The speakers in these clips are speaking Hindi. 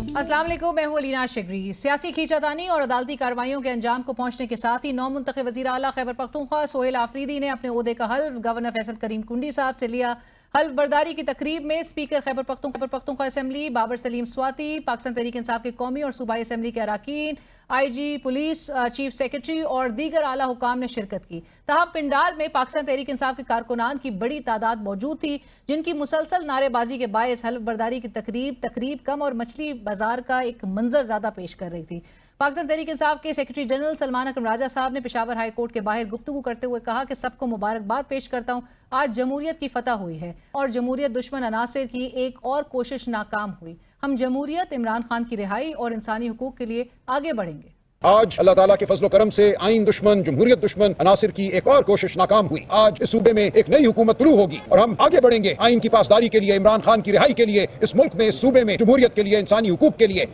अस्सलाम वालेकुम, मैं हूं अलीना शिगरी। सियासी खींचातानी और अदालती कार्रवाइयों के अंजाम को पहुंचने के साथ ही नौ मुंतखब वज़ीर आला खैबर पख्तूनख्वा सोहेल आफरीदी ने अपने ओहदे का हल्फ गवर्नर फैसल करीम कुंडी साहब से लिया। हल्फ बर्दारी की तकरीब में स्पीकर खैबर पख्तूनख्वा असम्बली बाबर सलीम स्वाति, पाकिस्तान तहरीक इंसाफ के कौमी और सूबाई असम्बली के अराकीन, IG, पुलिस, चीफ सेक्रेटरी और दीगर आला हुकाम ने शिरकत की। तहम पिंडाल में पाकिस्तान तहरीक इंसाफ के कारकुनान की बड़ी तादाद मौजूद थी, जिनकी मुसलसल नारेबाजी के बायस हल्फ बर्दारी की तकरीब कम और मछली बाजार का एक मंजर ज्यादा पेश कर रही थी। पाकिस्तान तहरीक इंसाफ के सेक्रेटरी जनरल सलमान अकरम राजा साहब ने पेशावर हाई कोर्ट के बाहर गुफ्तगू करते हुए कहा कि सबको मुबारकबाद पेश करता हूं, आज जमहूरियत की फतह हुई है और जमहूरियत दुश्मन अनासिर की एक और कोशिश नाकाम हुई। हम जमहूरियत, इमरान खान की रिहाई और इंसानी हुकूक के लिए आगे बढ़ेंगे। आज अल्लाह ताला के फजलो करम से आइन दुश्मन, जमहूरियत दुश्मन अनासिर की एक और कोशिश नाकाम हुई। आज इस सूबे में एक नई हुकूमत शुरू होगी और हम आगे बढ़ेंगे आइन की पासदारी के लिए, इमरान खान की रिहाई के लिए, इस मुल्क में, इस सूबे में जमहूरियत के लिए, इंसानी हुकूक के लिए।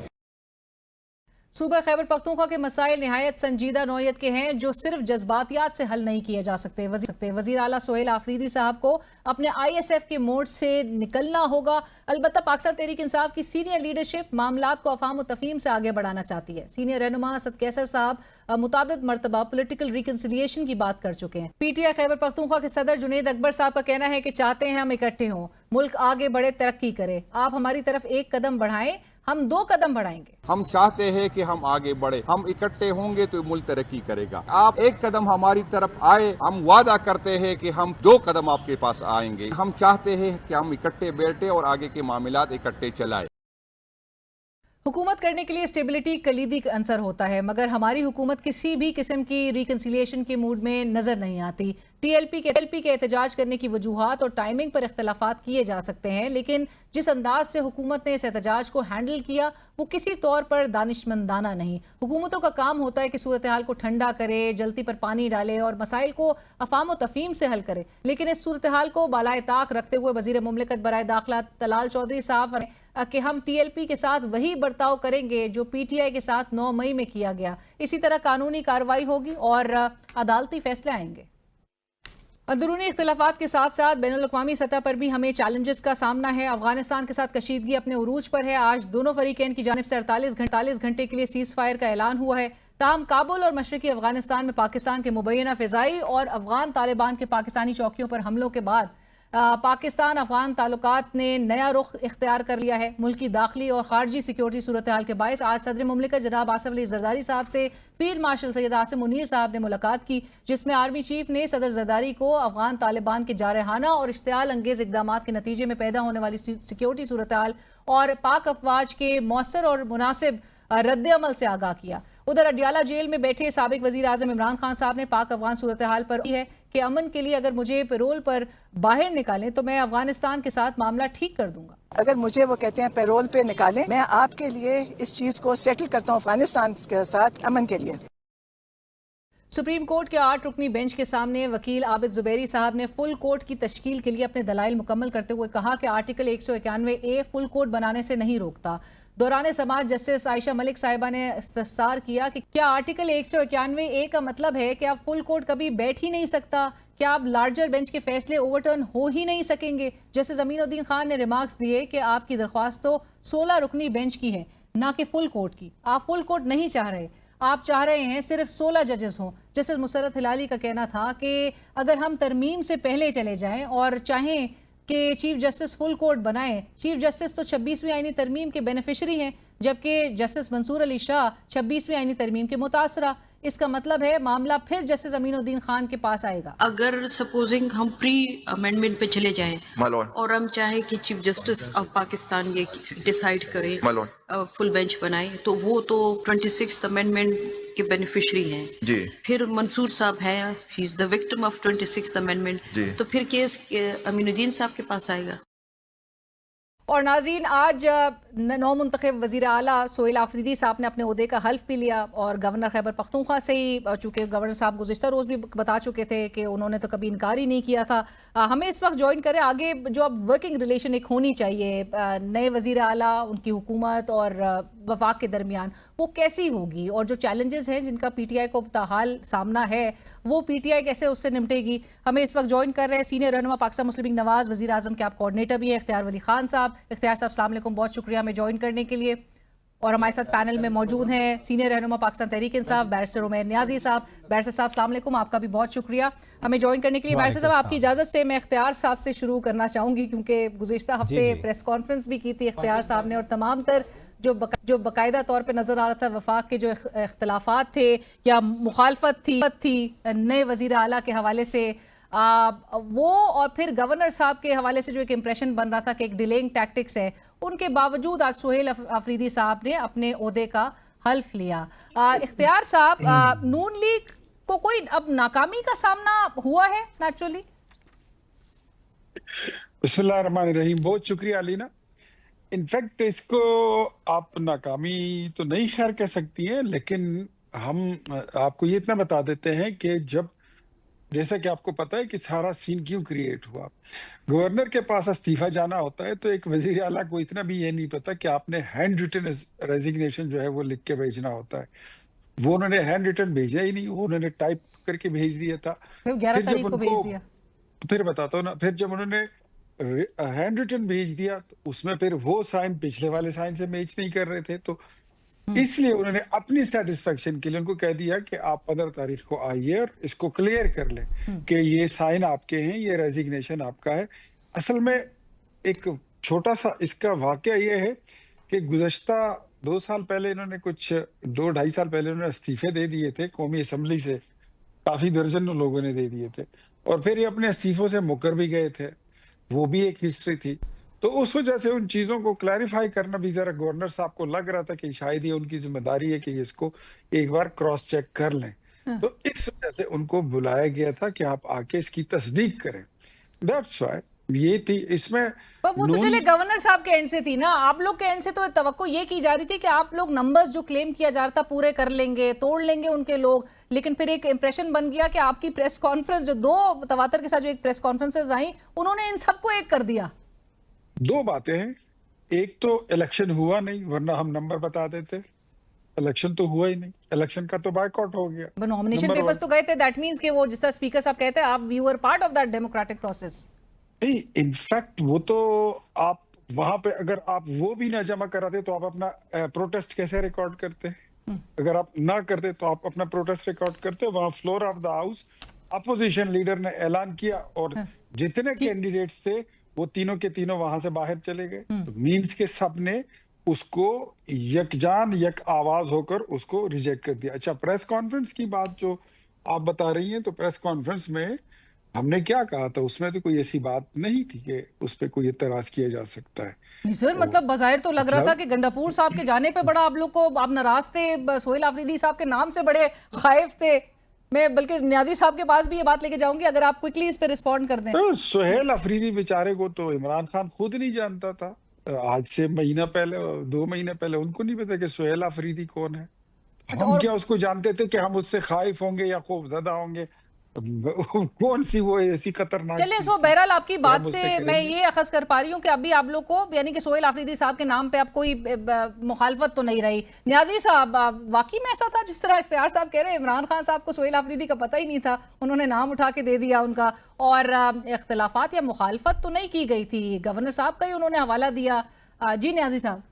सूबा खैबर पख्तूनख्वा के मसाइल निहायत संजीदा नौयत के हैं जो सिर्फ जज्बातियात से हल नहीं किए जा सकते। वज़ीर आला सोहेल आफरीदी साहब को अपने ISF के मोड से निकलना होगा। अलबत्ता पाकिस्तान तहरीक इंसाफ की सीनियर लीडरशिप मामलात को अफाम व तफहीम से आगे बढ़ाना चाहती है। सीनियर रहनुमा असद कैसर साहब मुतादिद मरतबा पोलिटिकल रिकन्सिलियेशन की बात कर चुके हैं। PTI खैबर पख्तूनख्वा के सदर जुनेद अकबर साहब का कहना है कि चाहते हैं हम इकट्ठे हों, मुल्क आगे बढ़े, तरक्की करे। आप हमारी तरफ एक कदम बढ़ाएं, हम 2 कदम बढ़ाएंगे। हम चाहते हैं कि हम आगे बढ़े, हम इकट्ठे होंगे तो मुल्क तरक्की करेगा। आप एक कदम हमारी तरफ आए, हम वादा करते हैं कि हम 2 कदम आपके पास आएंगे। हम चाहते हैं कि हम इकट्ठे बैठे और आगे के मामलात इकट्ठे चलाए। हुकूमत करने के लिए स्टेबिलिटी कलीदी अंसर होता है, मगर हमारी हुकूमत किसी भी किस्म की रिकन्सिलियेशन के मूड में नजर नहीं आती। TLP के एहतजाज करने की वजूहात और टाइमिंग पर इख्तलाफात किए जा सकते हैं, लेकिन जिस अंदाज से हुकूमत ने इस एहतजाज को हैंडल किया वो किसी तौर पर दानिशमंदाना नहीं। हुकूमतों का काम होता है कि सूरत हाल को ठंडा करे, जल्दी पर पानी डाले और मसाइल को अफाम व तफहीम से हल करे। लेकिन इस सूरत हाल को बालाए ताक रखते हुए वजीर मुमलिकत बराए दाखिला तलाल चौधरी साहब ने कि हम TLP के साथ वही बर्ताव करेंगे जो PTI के साथ 9 मई में किया गया। इसी तरह कानूनी कार्रवाई होगी और अदालती फैसले आएंगे। अंदरूनी इख्तिलाफात के साथ साथ बैनुल-अक़वामी सतह पर भी हमें चैलेंजेस का सामना है। अफगानिस्तान के साथ कशीदगी अपने उरूज पर है। आज दोनों फरीकैन की जानिब से 48 घंटे के लिए सीज फायर का ऐलान हुआ है। ताहम काबुल और मशरकी अफगानिस्तान में पाकिस्तान के मुबैना फ़िज़ाई और अफगान तालिबान के पाकिस्तानी चौकियों पर हमलों के बाद पाकिस्तान अफगान ताल्लुकात ने नया रुख इख्तियार कर लिया है। मुल्की दाखिली और खारजी सिक्योरिटी सूरत हाल के बायस आज सदर मुमलिकत जनाब आसिफ अली जरदारी साहब से फील्ड मार्शल सैयद आसिम मुनीर साहब ने मुलाकात की, जिसमें आर्मी चीफ ने सदर जरदारी को अफगान तालिबान के जारहाना और इश्तियाल अंगेज इकदाम के नतीजे में पैदा होने वाली सिक्योरिटी सूरत हाल और पाक अफवाज के मौसर और मुनासिब रद्द अमल से आगाह किया। उधर अडियाला जेल में बैठे साबिक वजीर आजम इमरान खान साहब ने पाक अफगान सूरत हाल पर है कि अमन के लिए अगर मुझे पैरोल पर बाहर निकालें तो मैं अफगानिस्तान के साथ मामला ठीक कर दूंगा। अगर मुझे वो कहते हैं पैरोल पे निकालें, मैं आपके लिए इस चीज को सेटल करता हूँ अफगानिस्तान के साथ अमन के लिए। सुप्रीम कोर्ट के 8 रुकनी बेंच के सामने वकील आबिद जुबैरी साहब ने फुल कोर्ट की तश्कील के लिए अपने दलाइल मुकम्मल करते हुए कहा कि आर्टिकल 191A फुल कोर्ट बनाने से नहीं रोकता। दौरान समाज जस्टिस आयशा मलिक साहिबा ने इस्तफसार किया कि क्या आर्टिकल 191A का मतलब है कि आप फुल कोर्ट कभी बैठ ही नहीं सकता? क्या आप लार्जर बेंच के फैसले ओवरटर्न हो ही नहीं सकेंगे? जस्टिस अमीनुद्दीन खान ने रिमार्क्स दिए कि आपकी दरख्वास्त तो 16 रुकनी बेंच की है, ना कि फुल कोर्ट की। आप फुल कोर्ट नहीं चाह रहे, आप चाह रहे हैं सिर्फ 16 जजेस हों। जस्टिस मुसरत हिलाली का कहना था कि अगर हम तरमीम से पहले चले जाएं और चाहें कि चीफ जस्टिस फुल कोर्ट बनाएं, चीफ जस्टिस तो 26वीं आईनी तरमीम के बेनिफिशरी हैं, जबकि जस्टिस मंसूर अली शाह 26वीं आईनी तरमीम के मुतासरा। इसका मतलब है मामला फिर जस्टिस अमीनुद्दीन खान के पास आएगा। अगर सपोजिंग हम प्री अमेंडमेंट पे चले जाएं और हम चाहें कि चीफ जस्टिस ऑफ पाकिस्तान ये डिसाइड करे फुल बेंच बनाए, तो वो तो 26th अमेंडमेंट के बेनिफिशरी हैं जी। फिर मंसूर साहब हैं, he is the victim of 26th amendment, तो फिर केस अमीनुद्दीन साहब के पास आएगा। और नाज़रीन, आज 9 मुंतखब वज़ीर आला सोहेल आफरीदी साहब ने अपने ओहदे का हल्फ भी लिया और गवर्नर खैबर पख्तूनख्वा से ही, चूँकि गवर्नर साहब गुज़िश्ता रोज़ भी बता चुके थे कि उन्होंने तो कभी इनकार ही नहीं किया था। हमें इस वक्त ज्वाइन करें आगे जो अब वर्किंग रिलेशन एक होनी चाहिए नए वज़ीर आला, उनकी हुकूमत और वफाक के दरमियान, वो कैसी होगी और जो चैलेंजेस हैं जिनका PTI को ताहाल सामना है वो PTI कैसे उससे निपटेगी। हमें इस वक्त ज्वाइन कर रहे हैं सीनियर रहनुमा पाकिस्तान मुस्लिम लीग नवाज, वज़ीर आज़म के आप कोऑर्डिनेटर भी है इख्तियार वली खान साहब। इख्तियार साहब अस्सलाम वालेकुम, बहुत शुक्रिया हमें ज्वाइन करने के लिए। और हमारे साथ पैनल में मौजूद हैं सीनियर रहनुमा पाकिस्तान तहरीक इंसाफ बैरिस्टर उमैर नियाजी साहब। बैरिस्टर साहब अस्सलाम वालेकुम, आपका भी बहुत शुक्रिया हमें ज्वाइन करने के लिए। बैरिस्टर साहब, आपकी इजाज़त से मैं इख्तियार साहब से शुरू करना चाहूँगी, क्योंकि गुज़िश्ता हफ्ते प्रेस कॉन्फ्रेंस भी की थी इख्तियार साहब ने, और तमाम तर जो बाकायदा तौर पे नज़र आ रहा था वफाक के जो इख्तलाफात थे या मुखालफत थी नए वज़ीर आला के हवाले से, वो और फिर गवर्नर साहब के हवाले से जो एक इम्प्रेशन बन रहा था कि एक डिलेइंग टैक्टिक्स है, उनके बावजूद आज सुहेल अफरीदी साहब ने अपने ओहदे का हल्फ लिया। इख्तियार साहब, नून लीग को कोई अब नाकामी का सामना हुआ है नेचुरली? बिस्मिल्लाहिर्रहमानिर्रहीम, बहुत शुक्रिया अलीना। इनफैक्ट इसको आप नाकामी तो नहीं खैर कह सकती हैं, लेकिन हम आपको ये इतना बता देते हैं कि जब, जैसा कि आपको पता है कि सारा सीन क्यों क्रिएट हुआ, गवर्नर के पास इस्तीफा जाना होता है तो एक वजीर आला को इतना भी ये नहीं पता कि आपने हैंड रिटन रेजिग्नेशन जो है वो लिख के भेजना होता है। वो उन्होंने हैंड रिटन भेजा ही नहीं, वो उन्होंने टाइप करके भेज दिया था। 11 तारीख को भेज दिया। फिर बताता हूँ ना, फिर जब उन्होंने हैंड रिटन भेज दिया तो उसमें फिर वो साइन पिछले वाले साइन से मैच नहीं कर रहे थे, तो इसलिए उन्होंने अपनी सेटिस्फेक्शन के लिए उनको कह दिया कि आप 15 तारीख को आइए और इसको क्लियर कर लें कि ये साइन आपके हैं, ये रेजिग्नेशन आपका है। असल में एक छोटा सा इसका वाकया ये है कि गुज़श्ता 2 साल पहले इन्होंने कुछ 2-2.5 साल पहले उन्होंने इस्तीफे दे दिए थे कौमी असम्बली से, काफी दर्जनों लोगों ने दे दिए थे, और फिर ये अपने इस्तीफों से मुकर भी गए थे, वो भी एक हिस्ट्री थी। तो उस वजह से उन चीजों को क्लैरिफाई करना भी जरा गवर्नर साहब को लग रहा था कि शायद ये उनकी जिम्मेदारी है कि इसको एक बार क्रॉस चेक कर लें। तो इस वजह से उनको बुलाया गया था कि आप आके इसकी तस्दीक करें। दैट्स व्हाई ये थी इसमें। वो तो चले गवर्नर साहब के एंड से थी ना, आप लोग के एंड से तो तवक्को ये की जा रही थी कि आप लोग नंबर्स जो क्लेम किया जा रहा था पूरे कर लेंगे, तोड़ लेंगे उनके लोग, लेकिन फिर एक इंप्रेशन बन गया कि आपकी प्रेस कॉन्फ्रेंस जो 2 तवातर के साथ जो एक प्रेस कॉन्फ्रेंसेस आई, उन्होंने इन सबको एक कर दिया। 2 बातें हैं, एक तो इलेक्शन हुआ नहीं, वरना हम नंबर बता देते। इलेक्शन तो हुआ ही नहीं, इलेक्शन का तो बायकॉट हो गया। नॉमिनेशन पेपर्स तो गए थे, दैट मींस कि वो जिस तरह स्पीकर साहब कहते हैं आप you were part of that democratic process. नहीं, इनफैक्ट वो तो आप वहां पे अगर आप वो भी ना जमा कराते तो आप अपना प्रोटेस्ट कैसे रिकॉर्ड करते? अगर आप ना करते तो आप अपना प्रोटेस्ट रिकॉर्ड करते। वहां floor of the house opposition leader ने ऐलान किया और जितने कैंडिडेट्स थे वो तीनों के तीनों वहां से बाहर चले गए। तो मीन्स के सब ने उसको यकजान यक आवाज होकर उसको रिजेक्ट कर दिया। अच्छा, प्रेस कॉन्फ्रेंस की बात जो आप बता रही हैं, तो प्रेस कॉन्फ्रेंस में हमने क्या कहा था, उसमें तो कोई ऐसी बात नहीं थी कि उस पर कोई एतराज किया जा सकता है। नहीं सर, मतलब बज़ाहिर तो लग रहा था कि गंडापुर साहब के जाने पे बड़ा आप लोग को आप नाराज थे, सुहेल अफरीदी साहब के नाम से बड़े खाइफ थे। मैं बल्कि नियाजी साहब के पास भी ये बात लेके जाऊंगी, अगर आप क्विकली इस पे रिस्पॉन्ड कर दें। तो सुहेल अफरीदी बेचारे को तो इमरान खान खुद नहीं जानता था, आज से महीना पहले 2 महीने पहले उनको नहीं पता कि सुहेल अफरीदी कौन है। हम क्या उसको जानते थे कि हम उससे खाइफ होंगे या खौफजदा होंगे? कौन सी वो ऐसी खतरनाक। चलिए, सो बहरहाल आपकी बात से मैं ये अखज़ कर पा रही हूँ कि अभी आप लोग को यानी कि सुहेल अफरीदी साहब के नाम पे अब कोई मुखालफत तो नहीं रही। नियाजी साहब, वाकई में ऐसा था जिस तरह इख्तियार साहब कह रहे हैं, इमरान खान साहब को सुहेल अफरीदी का पता ही नहीं था, उन्होंने नाम उठा के दे दिया उनका, और इख्तलाफात या मुखालफत तो नहीं की गई थी, गवर्नर साहब का ही उन्होंने हवाला दिया। जी नियाजी साहब।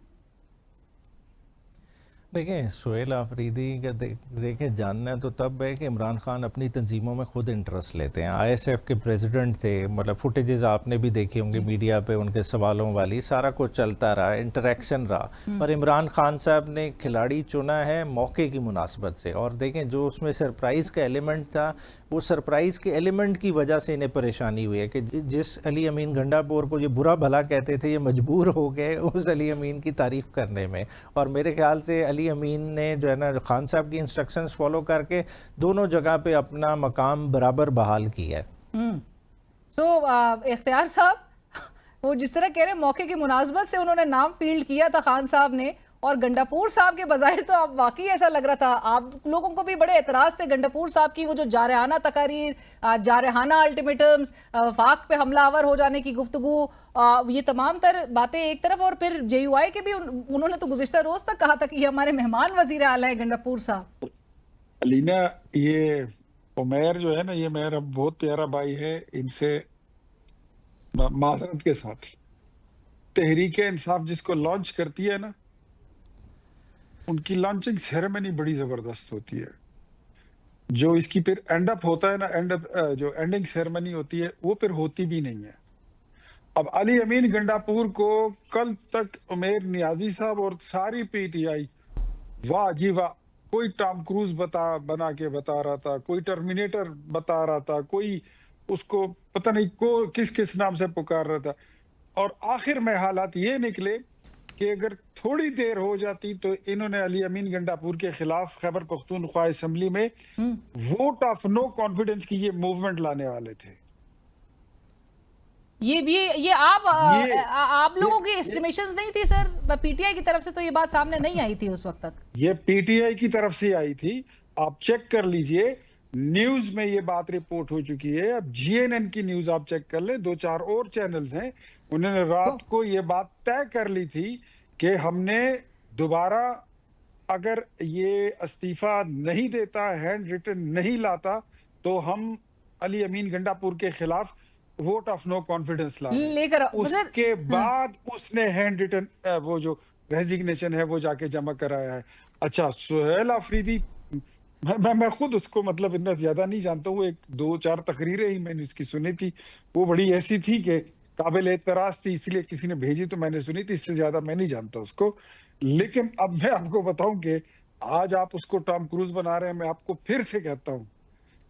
देखें, सुहेल अफरीदी का देखें जानना है तो तब है कि इमरान खान अपनी तंजीमों में खुद इंटरेस्ट लेते हैं। ISF के प्रेसिडेंट थे, मतलब फुटेजेस आपने भी देखी होंगी मीडिया पे, उनके सवालों वाली सारा कुछ चलता रहा, इंटरेक्शन रहा, पर इमरान खान साहब ने खिलाड़ी चुना है मौके की मुनासबत से। और देखें, जो उसमें सरप्राइज़ का एलिमेंट था, वो सरप्राइज़ के एलिमेंट की वजह से इन्हें परेशानी हुई है कि जिस अली अमीन गंडापुर को ये बुरा भला कहते थे, ये मजबूर हो गए उस अली अमीन की तारीफ़ करने में। और मेरे ख्याल से अली अमीन ने जो है ना खान साहब की इंस्ट्रक्शंस फॉलो करके दोनों जगह पे अपना मकाम बराबर बहाल किया है। इख्तियार साहब, वो जिस तरह कह रहे हैं मौके की मुनासबत से उन्होंने नाम फील्ड किया था खान साहब ने, और गंडापुर साहब के बज़ाहिर तो अब वाकई ऐसा लग रहा था, आप लोगों को भी बड़े एतराज़ थे गंडापुर साहब की वो जो जारहाना तकारीर, जारहाना अल्टीमेटम्स, वफाक पे हमलावर हो जाने की गुफ्तगू, ये तमाम तर बातें एक तरफ, और फिर JUI के भी उन्होंने तो गुज़िश्ता रोज़ तक कहा था कि ये हमारे मेहमान वज़ीर आला है गंडापुर साहब। अलीना, ये उमैर जो है ना, ये मेरा बहुत प्यारा भाई है, इनसे माजरत के साथ तहरीक इंसाफ जिसको लॉन्च करती है ना, उनकी लॉन्चिंग सेरेमनी बड़ी जबरदस्त होती है। जो इसकी फिर एंड अप होता है ना, जो एंडिंग सेरेमनी होती है वो फिर होती भी नहीं है। अब अली अमीन गंडापुर को कल तक उमेर नियाजी साहब और सारी पीटीआई वाह जी वाह, कोई टॉम क्रूज बना के बता रहा था, कोई टर्मिनेटर बता रहा था, कोई उसको पता नहीं को किस नाम से पुकार रहा था। और आखिर में हालात ये निकले कि अगर थोड़ी देर हो जाती तो इन्होंने अली अमीन गंडापुर के खिलाफ खैबर पख्तूनख्वा असेंबली में वोट ऑफ नो कॉन्फिडेंस की ये मूवमेंट लाने वाले थे। ये आप लोगों की एस्टिमेशंस नहीं थी सर? पीटीआई की तरफ से तो ये बात सामने नहीं आई थी उस वक्त तक। ये पीटीआई की तरफ से आई थी, आप चेक कर लीजिए, न्यूज में ये बात रिपोर्ट हो चुकी है। अब जीएनएन की न्यूज आप चेक कर ले, 2-4 और चैनल्स हैं, उन्होंने रात को ये बात तय कर ली थी कि हमने दोबारा अगर ये इस्तीफा नहीं देता, हैंड रिटन नहीं लाता, तो हम अली अमीन गंडापुर के खिलाफ वोट ऑफ नो कॉन्फिडेंस लेकर उसके बाद उसने हैंड रिटन वो जो रेजिग्नेशन है वो जाके जमा कराया है। अच्छा, सुहेल अफरीदी, मैं खुद उसको मतलब इतना ज्यादा नहीं जानता हूँ, 1-2-4 तकरीरें ही मैंने उसकी सुनी थी, वो बड़ी ऐसी थी कि काबिल एतराज थी, इसलिए किसी ने भेजी तो मैंने सुनी थी, इससे ज्यादा मैं नहीं जानता उसको। लेकिन अब मैं आपको बताऊं कि आज आप उसको टॉम क्रूज बना रहे हैं। मैं आपको फिर से कहता हूँ,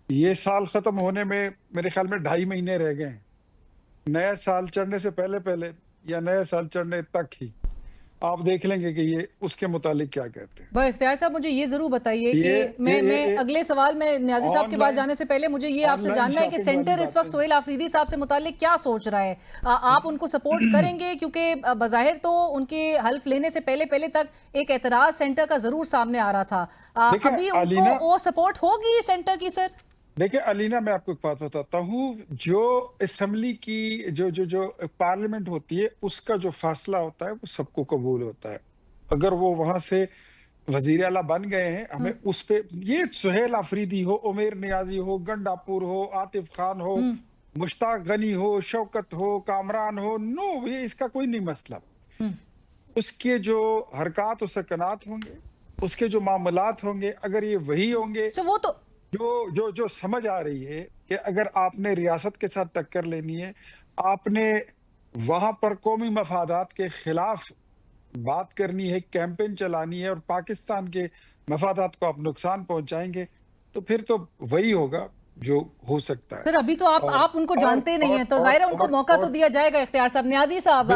ये साल खत्म होने में मेरे ख्याल में 2.5 महीने रह गए हैं। नया साल चढ़ने से पहले या नया साल चढ़ने तक ही आप देख लेंगे कि ये उसके मुतालिक क्या कहते हैं। भाई इख्तियार साहब, मुझे ये जरूर बताइए कि मैं अगले सवाल में न्याजी साहब के पास जाने से पहले मुझे ये आपसे जानना है कि सेंटर इस वक्त सुहेल अफरीदी साहब से मुतालिक क्या सोच रहा है? आप उनको सपोर्ट करेंगे? क्योंकि बज़ाहिर तो उनके हल्फ लेने से पहले तक एक एतराज सेंटर का जरूर सामने आ रहा था। अभी उनको वो सपोर्ट होगी सेंटर की सर? देखिए अलीना, मैं आपको एक बात बताता हूँ, जो असेंबली की जो पार्लियामेंट होती है उसका जो फैसला होता है वो सबको कबूल होता है। अगर वो वहां से वजीर आला बन गए हैं, हमें उस पे, ये सुहेल अफरीदी हो, उमेर नियाजी हो, गंडापुर हो, आतिफ खान हो, मुश्ताक गनी हो, शौकत हो, कामरान हो, नो, ये इसका कोई नहीं मसला। उसके जो हरकत और सकनात होंगे, उसके जो मामलात होंगे, अगर ये वही होंगे तो वो तो जो समझ आ रही है कि अगर आपने रियासत के साथ टक्कर लेनी है, आपने वहां पर कौमी मफादात के खिलाफ बात करनी है, कैंपेन चलानी है और पाकिस्तान के मफादात को आप नुकसान पहुंचाएंगे, तो फिर तो वही होगा जो हो सकता है। सर अभी तो आप उनको जानते नहीं है, तो जाहिर है उनको मौका तो दिया जाएगा। इख्तियार साहब, न्याजी साहब,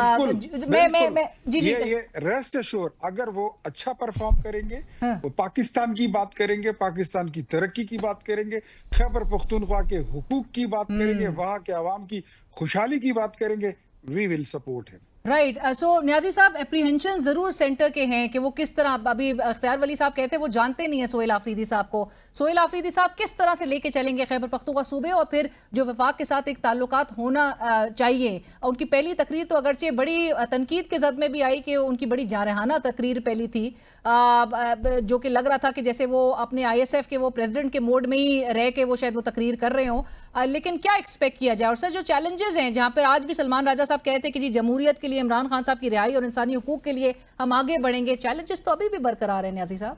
मैं जी ये रेस्ट एश्योर, अगर वो अच्छा परफॉर्म करेंगे, वो पाकिस्तान की बात करेंगे, पाकिस्तान की तरक्की की बात करेंगे, खैबर पख्तूनख्वा के हुकूक की बात करेंगे, वहां के अवाम की खुशहाली की बात करेंगे, we will support him. Right. So Niazi साहब, एप्रीहेंशन जरूर सेंटर के हैं कि वो किस तरह, अभी इख्तियार वली साहब कहते हैं वो जानते नहीं है सुहेल अफरीदी साहब को, सुहेल अफरीदी साहब किस तरह से लेके चलेंगे खैबर पख्तूनख्वा सूबे, और फिर जो वफाक के साथ एक ताल्लुकात होना चाहिए। उनकी पहली तकरीर तो अगरचे बड़ी तनकीद के जद में भी आई कि उनकी बड़ी जारहाना तकरीर पहली थी, जो कि लग रहा था कि जैसे वो अपने ISF के वो प्रेसिडेंट के मोड में ही रह के वो शायद वो तकरीर कर रहे हों। लेकिन क्या एक्सपेक्ट किया जाए? और सर जो चैलेंजेस हैं, जहाँ पर आज भी सलमान राजा साहब कहते हैं कि जी जमहूरियत के लिए, इमरान खान साहब की रिहाई और इंसानी हुकूक के लिए हम आगे बढ़ेंगे, चैलेंजेस तो अभी भी बरकरार है न्याजी साहब।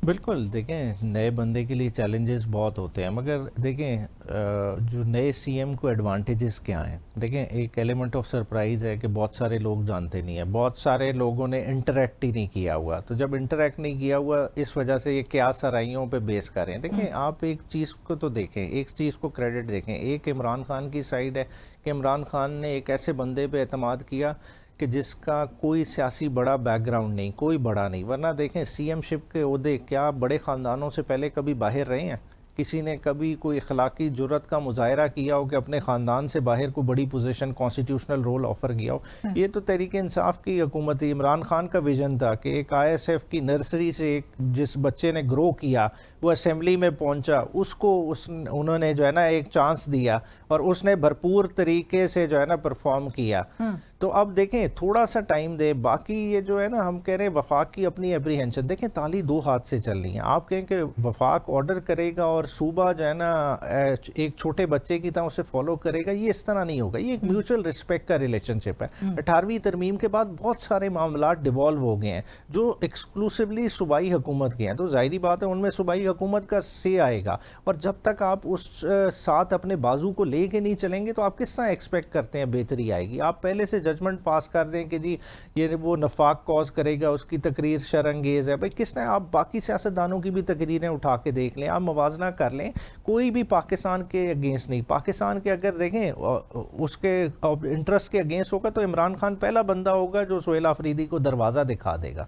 बिल्कुल, देखें नए बंदे के लिए चैलेंजेस बहुत होते हैं, मगर देखें जो नए सीएम को एडवांटेजेस क्या हैं। देखें एक एलिमेंट ऑफ सरप्राइज़ है कि बहुत सारे लोग जानते नहीं हैं, बहुत सारे लोगों ने इंटरेक्ट ही नहीं किया हुआ। तो जब इंटरेक्ट नहीं किया हुआ, इस वजह से ये क्या सराइयों पे बेस करें। देखें आप एक चीज़ को तो देखें, एक चीज़ को क्रेडिट देखें, एक इमरान खान की साइड है कि इमरान खान ने एक ऐसे बंदे पे एतमाद किया कि जिसका कोई सियासी बड़ा बैकग्राउंड नहीं, कोई बड़ा नहीं। वरना देखें सीएमशिप के ओहदे क्या बड़े ख़ानदानों से पहले कभी बाहर रहे हैं? किसी ने कभी कोई अखलाकी जुर्रत का मुजाहरा किया हो कि अपने ख़ानदान से बाहर को बड़ी पोजीशन, कॉन्स्टिट्यूशनल रोल ऑफ़र किया हो? ये तो तहरीक इंसाफ की हुकूमत थी। इमरान खान का विजन था कि एक ISF की नर्सरी से एक जिस बच्चे ने ग्रो किया, वो असेंबली में पहुंचा, उसको उन्होंने जो है ना एक चांस दिया और उसने भरपूर तरीके से जो है ना परफॉर्म किया। तो अब देखें थोड़ा सा टाइम दे। बाकी ये जो है ना, हम कह रहे हैं वफाक की अपनी एप्रीहेंशन, देखें ताली दो हाथ से चल रही है। आप कहें कि वफाक ऑर्डर करेगा और सूबा जो है ना एक छोटे बच्चे की तरह उसे फॉलो करेगा, ये इस तरह नहीं होगा। ये एक म्यूचुअल रिस्पेक्ट का रिलेशनशिप है। 18वीं तरमीम के बाद बहुत सारे मामला डिवॉल्व हो गए हैं जो एक्सक्लूसिवली सूबाई हुकूमत के हैं, तो जाहिर बात है उनमें सूबाई हुकूमत का से आएगा। और जब तक आप उस साथ अपने बाजू को लेके नहीं चलेंगे तो आप किस तरह एक्सपेक्ट करते हैं बेहतरी आएगी? आप पहले से जजमेंट पास कर दें कि जी ये वो नफाक कॉज करेगा, उसकी तकरीर शरंगेज है। भाई किस तरह आप बाकी सियासतदानों की भी तकरीरें उठा के देख लें, आप मवाजना कर लें, कोई भी पाकिस्तान के अगेंस्ट नहीं। पाकिस्तान के अगर देखें उसके इंटरेस्ट के अगेंस्ट होगा तो इमरान खान पहला बंदा होगा जो सुहेल आफरीदी को दरवाज़ा दिखा देगा।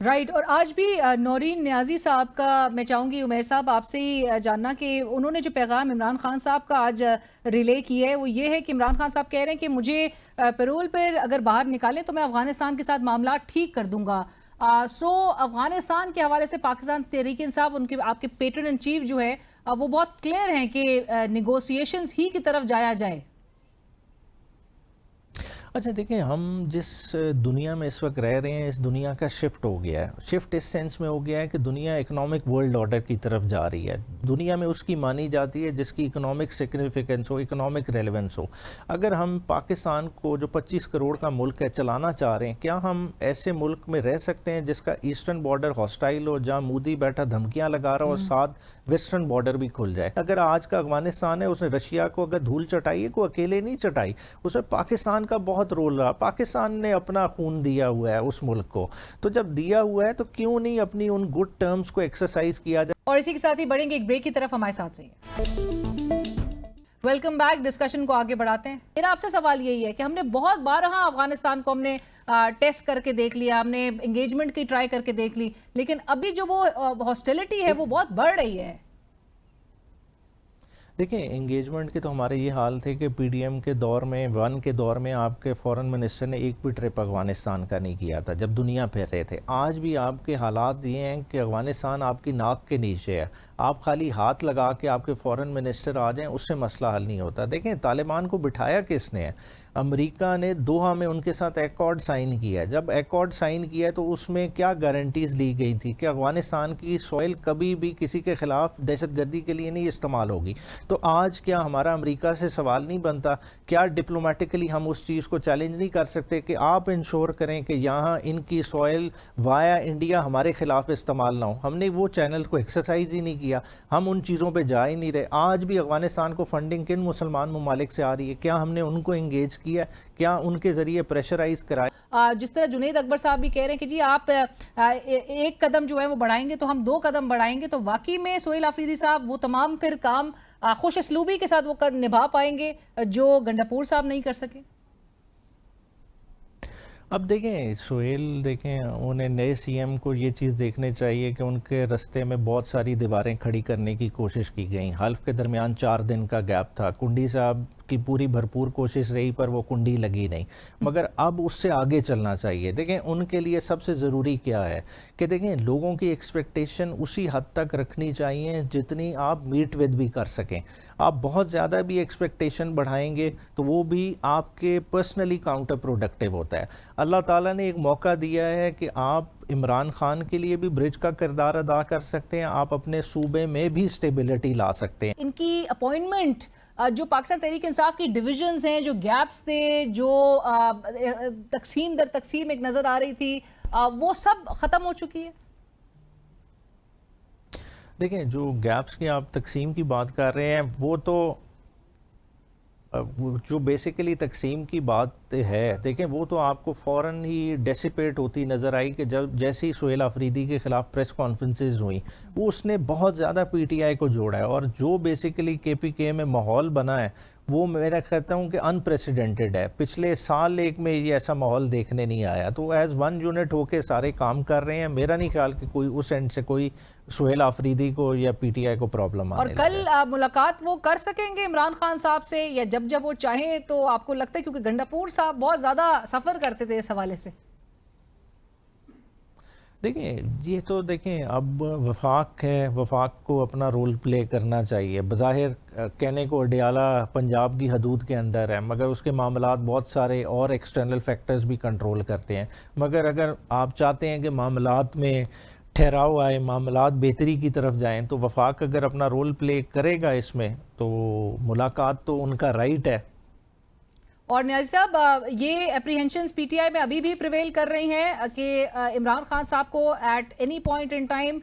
राइट। और आज भी नौरीन नियाजी साहब का मैं चाहूँगी उमैर साहब आपसे ही जानना कि उन्होंने जो पैगाम इमरान खान साहब का आज रिले किया है वो ये है कि इमरान खान साहब कह रहे हैं कि मुझे पैरोल पर अगर बाहर निकालें तो मैं अफगानिस्तान के साथ मामला ठीक कर दूंगा। सो अफगानिस्तान के हवाले से पाकिस्तान तहरीक इंसाफ, उनके आपके पेट्रन इन चीफ जो है वो बहुत क्लियर हैं कि निगोशिएशंस ही की तरफ जाया जाए। अच्छा देखिए, हम जिस दुनिया में इस वक्त रह रहे हैं, इस दुनिया का शिफ्ट हो गया है। शिफ्ट इस सेंस में हो गया है कि दुनिया इकोनॉमिक वर्ल्ड ऑर्डर की तरफ जा रही है। दुनिया में उसकी मानी जाती है जिसकी इकोनॉमिक सिग्निफिकेंस हो, इकोनॉमिक रेलेवेंस हो। अगर हम पाकिस्तान को जो 25 करोड़ का मुल्क है चलाना चाह रहे हैं, क्या हम ऐसे मुल्क में रह सकते हैं जिसका ईस्टर्न बॉर्डर हॉस्टाइल हो, जहाँ मोदी बैठा धमकियाँ लगा रहा हो और साथ वेस्टर्न बॉर्डर भी खुल जाए? अगर आज का अफगानिस्तान है, उसने रशिया को अगर धूल चटाई है, कोई अकेले नहीं चटाई, उसमें पाकिस्तान का बहुत रोल रहा। पाकिस्तान ने अपना खून दिया हुआ है उस मुल्क को, तो जब दिया हुआ है तो क्यों नहीं अपनी उन गुड टर्म्स को एक्सरसाइज किया जाए। और इसी के साथ ही बढ़ेंगे एक ब्रेक की तरफ, हमारे साथ रहिए। Welcome back. डिस्कशन को आगे बढ़ाते हैं। मेरा आपसे सवाल यही है कि हमने बहुत बार अफगानिस्तान को हमने टेस्ट करके देख लिया, हमने एंगेजमेंट की ट्राई करके देख ली, लेकिन अभी जो वो हॉस्टिलिटी है वो बहुत बढ़ रही है। देखिए, एंगेजमेंट के तो हमारे ये हाल थे कि पीडीएम के दौर में, वन के दौर में आपके फॉरेन मिनिस्टर ने एक भी ट्रिप अफगानिस्तान का नहीं किया था जब दुनिया फिर रहे थे। आज भी आपके हालात ये हैं कि अफगानिस्तान आपकी नाक के नीचे है। आप खाली हाथ लगा के आपके फॉरेन मिनिस्टर आ जाएं, उससे मसला हल नहीं होता। देखें, तालिबान को बिठाया किसने है? अमेरिका ने दोहा में उनके साथ एकॉर्ड साइन किया है। जब एकॉर्ड साइन किया है तो उसमें क्या गारंटीज़ ली गई थी कि अफगानिस्तान की सॉइल कभी भी किसी के ख़िलाफ़ दहशतगर्दी के लिए नहीं इस्तेमाल होगी। तो आज क्या हमारा अमेरिका से सवाल नहीं बनता? क्या डिप्लोमेटिकली हम उस चीज़ को चैलेंज नहीं कर सकते कि आप इंश्योर करें कि यहाँ इनकी सॉइल वाया इंडिया हमारे ख़िलाफ़ इस्तेमाल ना हो? हमने वो चैनल को एक्सरसाइज ही नहीं किया, हम उन चीज़ों पर जा ही नहीं रहे। आज भी अफगानिस्तान को फंडिंग किन मुसलमान ममालिक से आ रही है? क्या हमने उनको इंगेज किया? क्या उनके जरिए प्रेशराइज कराया? जिस तरह जुनैद अकबर साहब भी कह रहे हैं कि जी आप एक कदम जो है वो बढ़ाएंगे तो हम 2 कदम बढ़ाएंगे, तो वाकई में सुहेल आफरीदी साहब वो तमाम फिर काम खुश असलूबी के साथ वो निभा पाएंगे जो गंडापुर साहब नहीं कर सके? अब देखें सुहेल, देखें उन्हें नए सीएम को ये चीज़ देखने चाहिए कि उनके रास्ते में बहुत सारी दीवारें खड़ी करने की कोशिश की गई। हल्फ के दरमियान 4 दिन का गैप था। कुंडी साहब की पूरी भरपूर कोशिश रही पर वो कुंडी लगी नहीं, मगर अब उससे आगे चलना चाहिए। देखें, उनके लिए सबसे ज़रूरी क्या है कि देखें लोगों की एक्सपेक्टेशन उसी हद तक रखनी चाहिए जितनी आप मीट विद भी कर सकें। आप बहुत ज़्यादा भी एक्सपेक्टेशन बढ़ाएंगे तो वो भी आपके पर्सनली काउंटर प्रोडक्टिव होता है। अल्लाह ताला ने एक मौका दिया है कि आप इमरान खान के लिए भी ब्रिज का किरदार अदा कर सकते हैं, आप अपने सूबे में भी स्टेबिलिटी ला सकते हैं। इनकी अपॉइंटमेंट जो पाकिस्तान तहरीक इंसाफ की डिविजन्स हैं, जो गैप्स थे, जो तकसीम दर तकसीम एक नज़र आ रही थी, वो सब ख़त्म हो चुकी है। देखें, जो गैप्स की आप तकसीम की बात कर रहे हैं वो तो जो बेसिकली तकसीम की बात है, देखें वो तो आपको फ़ौरन ही डेसिपेट होती नज़र आई कि जब जैसे ही सुहेल आफरीदी के ख़िलाफ़ प्रेस कॉन्फ्रेंसेस हुई, वो उसने बहुत ज़्यादा पीटीआई को जोड़ा है। और जो बेसिकली केपीके में माहौल बना है वो मेरा कहता हूँ कि अनप्रेसिडेंटेड है। पिछले साल एक में ये ऐसा माहौल देखने नहीं आया। तो एज़ वन यूनिट होके सारे काम कर रहे हैं। मेरा नहीं ख्याल कि कोई उस एंड से कोई सुहेल आफरीदी को या पीटीआई को प्रॉब्लम आने और कल मुलाकात वो कर सकेंगे इमरान खान साहब से, या जब जब वो चाहें? तो आपको लगता है, क्योंकि गंडापुर साहब बहुत ज़्यादा सफ़र करते थे इस हवाले से? देखिए, ये तो देखें, अब वफाक है, वफाक को अपना रोल प्ले करना चाहिए। बज़ाहिर कहने को अडियाला पंजाब की हदूद के अंदर है, मगर उसके मामलात बहुत सारे और एक्सटर्नल फैक्टर्स भी कंट्रोल करते हैं। मगर अगर आप चाहते हैं कि मामलात में ठहराव आए, मामलात बेहतरी की तरफ जाएं, तो वफाक अगर अपना रोल प्ले करेगा इसमें, तो मुलाकात तो उनका राइट है। और न्याजी साहब, ये एप्रीहेंशंस पीटीआई में अभी भी प्रिवेल कर रही हैं कि इमरान खान साहब को at any point in time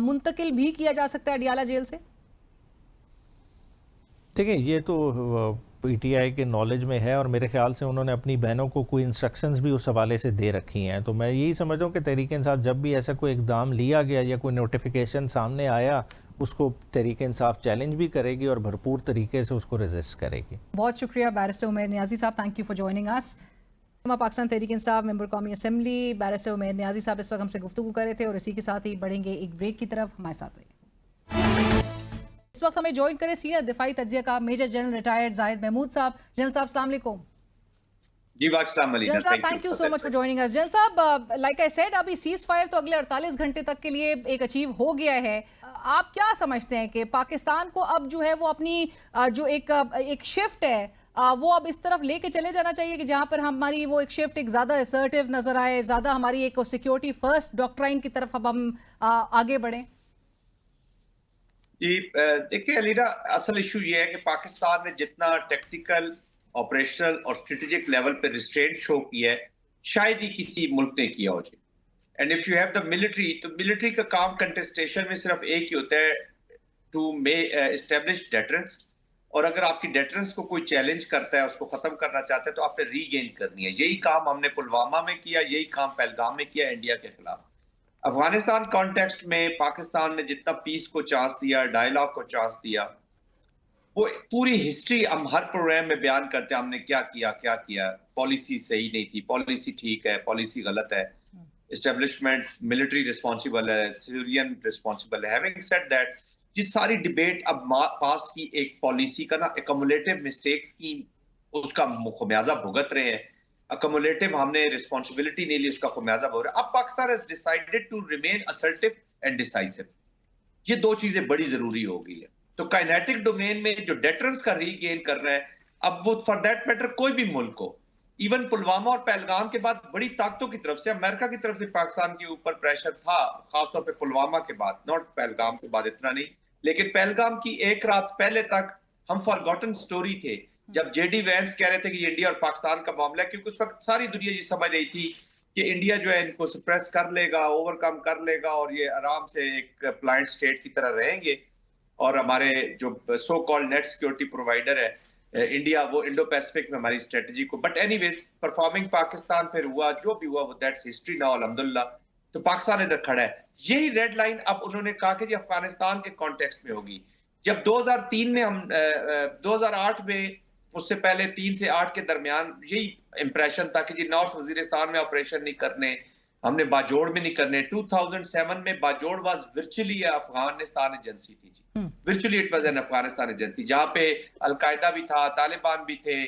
मुंतकिल भी किया जा सकता है अडियाला जेल से। देखिए, ये तो पीटीआई के नॉलेज में है, और मेरे ख्याल से उन्होंने अपनी बहनों को कोई इंस्ट्रक्शंस भी उस हवाले से दे रखी हैं। तो मैं यही समझ रहा हूँ कि तहरीक इंसाफ जब भी ऐसा कोई इकदाम लिया गया या कोई नोटिफिकेशन सामने आया, उसको तहरीक इंसाफ चैलेंज भी करेगी और भरपूर तरीके से उसको रेजिस्ट करेगी। बहुत शुक्रिया बैरिस्टर उमैर नियाजी साहब, thank you for joining us. Pakistan Tehreek Insaf member कौमी असेंबली बैरिस्टर उमैर नियाजी साहब इस वक्त हमसे गुफ्तगू कर रहे थे, और इसी के साथ ही बढ़ेंगे एक ब्रेक की तरफ। हमारे साथ रहिए। इस वक्त हमें ज्वाइन करें सीनियर दिफाई तज्जिया का major general retired Zahid Mahmood साहब। जनरल साहब, अस्सलाम वालेकुम। जी वालेकुम। जनरल साहब, thank you so much for joining us. General साहब, लाइक आई सेड, अभी सीज फायर तो अगले 48 घंटे तक के लिए एक अचीव हो गया है। आप क्या समझते हैं कि पाकिस्तान को अब जो है वो अपनी जो एक शिफ्ट है वो अब इस तरफ लेके चले जाना चाहिए कि जहां पर हमारी वो एक शिफ्ट एक ज्यादा असर्टिव नजर आए, ज्यादा हमारी एक सिक्योरिटी फर्स्ट डॉक्ट्राइन की तरफ अब हम आगे बढ़ें? जी देखिए अलीना, असल इशू ये है कि पाकिस्तान ने जितना टेक्निकल, ऑपरेशनल और स्ट्रेटेजिक लेवल पे रिस्ट्रेंट शो किया है, शायद ही किसी मुल्क ने किया हो। जी, and if you have the military, तो मिलिट्री का काम कंटेस्टेशन में सिर्फ एक ही होता है, टू एस्टेब्लिश डेटरेंस। और अगर आपकी डेटरेंस को कोई चैलेंज करता है, उसको खत्म करना चाहता है, तो आपने रीगेन करनी है। यही काम हमने पुलवामा में किया, यही काम पहलगाम में किया इंडिया के खिलाफ। अफगानिस्तान कॉन्टेक्स्ट में पाकिस्तान ने जितना पीस को चांस दिया, डायलॉग को चांस दिया, वो पूरी हिस्ट्री हम हर प्रोग्राम में बयान करते हैं, हमने क्या किया। पॉलिसी सही नहीं थी, पॉलिसी ठीक है, पॉलिसी गलत है, एस्टेब्लिशमेंट मिलिट्री रिस्पॉन्सिबल है, सिविलियन रिस्पॉन्सिबल है। हैविंग सेड दैट, ये सारी डिबेट अब पास्ट की एक पॉलिसी का ना एक्युमुलेटिव मिस्टेक्स की उसका खमियाजा भुगत रहे हैं। एक्युमुलेटिव हमने रिस्पॉन्सिबिलिटी नहीं ली, उसका खमियाजा भुगत रहे हैं। अब Pakistan has decided to remain assertive and decisive. ये दो चीजें बड़ी जरूरी हो गई है। तो काइनेटिक डोमेन में जो डेटरेंस का रीगेन कर रहा है, अब वो फॉर दैट मैटर कोई भी मुल्क को, इवन पुलवामा और पहलगाम के बाद बड़ी ताकतों की तरफ से, अमेरिका की तरफ से पाकिस्तान के ऊपर प्रेशर था, खासतौर पे पुलवामा के बाद, नॉट पहलगाम के बाद इतना नहीं, लेकिन पहलगाम की एक रात पहले तक हम फॉरगॉटन स्टोरी थे, जब जेडी वैंस कह रहे थे कि ये इंडिया और पाकिस्तान का मामला है, क्योंकि उस वक्त सारी दुनिया ये समझ रही थी कि इंडिया जो है इनको सप्रेस कर लेगा, ओवरकम कर लेगा, और ये आराम से एक प्लाइंट स्टेट की तरह रहेंगे, और हमारे जो so called net security provider है इंडिया, वो इंडो पैसिफिक में हमारी स्ट्रेटजी को, बट एनीवेज परफॉर्मिंग पाकिस्तान फिर हुआ जो भी हुआ, वो दैट्स हिस्ट्री नाउ अल्हम्दुलिल्लाह। तो पाकिस्तान इधर खड़ा है। यही रेड लाइन अब उन्होंने कहा कि जी अफगानिस्तान के कॉन्टेक्स्ट में होगी। जब 2003 में हम 2008 में, उससे पहले 3 से 8 के दरमियान यही इंप्रेशन था कि जी नॉर्थ वजीरिस्तान में ऑपरेशन नहीं करने, हमने बाजोड़ में नहीं करने। 2007 में Bajaur was virtually Afghanistan agency थी जी, virtually it was an Afghanistan agency, जहां पे अलकायदा भी था, तालिबान भी थे,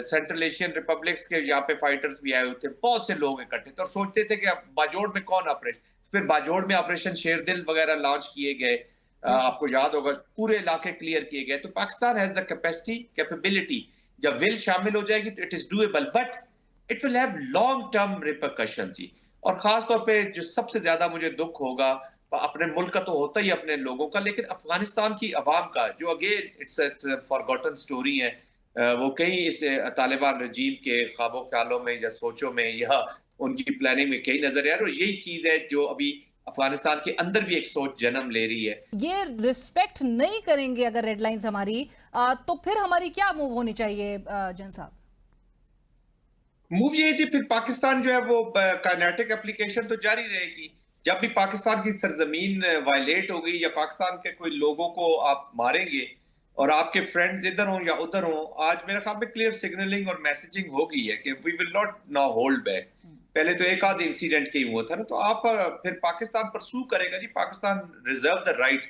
सेंट्रल एशियन रिपब्लिक्स के यहाँ पे फाइटर्स भी आए हुए थे, बहुत से लोग इकट्ठे थे और सोचते थे कि बाजोड़ में कौन ऑपरेशन। फिर बाजोड़ में ऑपरेशन शेरदिल वगैरह लॉन्च किए गए, आपको याद होगा, पूरे इलाके क्लियर किए गए। तो Pakistan has the capacity, capability, जब विल शामिल हो जाएगी तो it is doable, but it will have long term repercussion जी। और खास तौर पे जो सबसे ज्यादा मुझे दुख होगा, अपने मुल्क का तो होता ही अपने लोगों का, लेकिन अफगानिस्तान की अवाम का, जो अगेन इट्स फॉरगॉटन स्टोरी है, वो कहीं इस तालिबान रजीम के ख्वाबों ख्यालों में या सोचों में या उनकी प्लानिंग में कहीं नजर आ रहा है। और यही चीज है जो अभी अफगानिस्तान के अंदर भी एक सोच जन्म ले रही है। ये रिस्पेक्ट नहीं करेंगे अगर रेड लाइंस हमारी, तो फिर हमारी क्या मूव होनी चाहिए जन साहब? मूव ये जी, फिर पाकिस्तान जो है वो काइनेटिक एप्लीकेशन तो जारी रहेगी। जब भी पाकिस्तान की सरजमीन वायलेट हो गई या पाकिस्तान के कोई लोगों को आप मारेंगे और आपके फ्रेंड्स इधर हों या उधर हों, आज मेरे ख्याल में क्लियर सिग्नलिंग और मैसेजिंग हो गई है कि we will not now hold back. पहले तो एक आध इंसिडेंट कहीं हुआ था ना, तो आप फिर पाकिस्तान परसू करेगा जी, पाकिस्तान रिजर्व द राइट।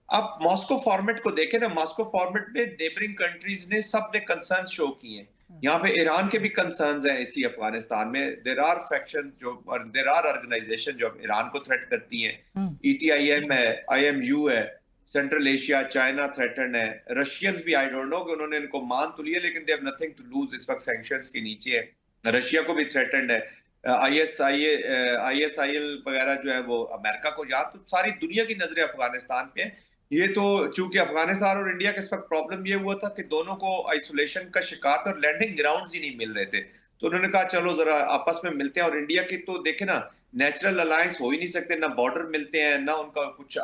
आप मॉस्को फॉर्मेट को देखें ना, मॉस्को फॉर्मेट में नेबरिंग कंट्रीज ने सब ने कंसर्न शो किए हैं। यहाँ पे ईरान के भी कंसर्न्स हैं इसी अफगानिस्तान में। देर आर फैक्शन जो और देर आर ऑर्गेनाइजेशन जो ईरान को थ्रेट करती हैं। ETIM है, IMU है, सेंट्रल एशिया, चाइना थ्रेटन है, रशियंस भी, आई डोंट नो कि उन्होंने इनको मान तो लिया लेकिन they have nothing to lose इस वक्त सैंक्शंस के नीचे है। रशिया को भी थ्रेटन्ड है। ISIL वगैरह जो है वो अमेरिका को याद, तो सारी दुनिया की नजरें अफगानिस्तान पे है। ये तो चूंकि अफगानिस्तान और इंडिया के इस वक्त प्रॉब्लम ये हुआ था कि दोनों को आइसोलेशन का शिकार था और लैंडिंग ग्राउंड्स ही नहीं मिल रहे थे, तो उन्होंने कहा चलो जरा आपस में मिलते हैं। और इंडिया की तो देखे ना, नेचुरल अलायंस हो ही नहीं सकते, ना बॉर्डर मिलते हैं, ना उनका कुछ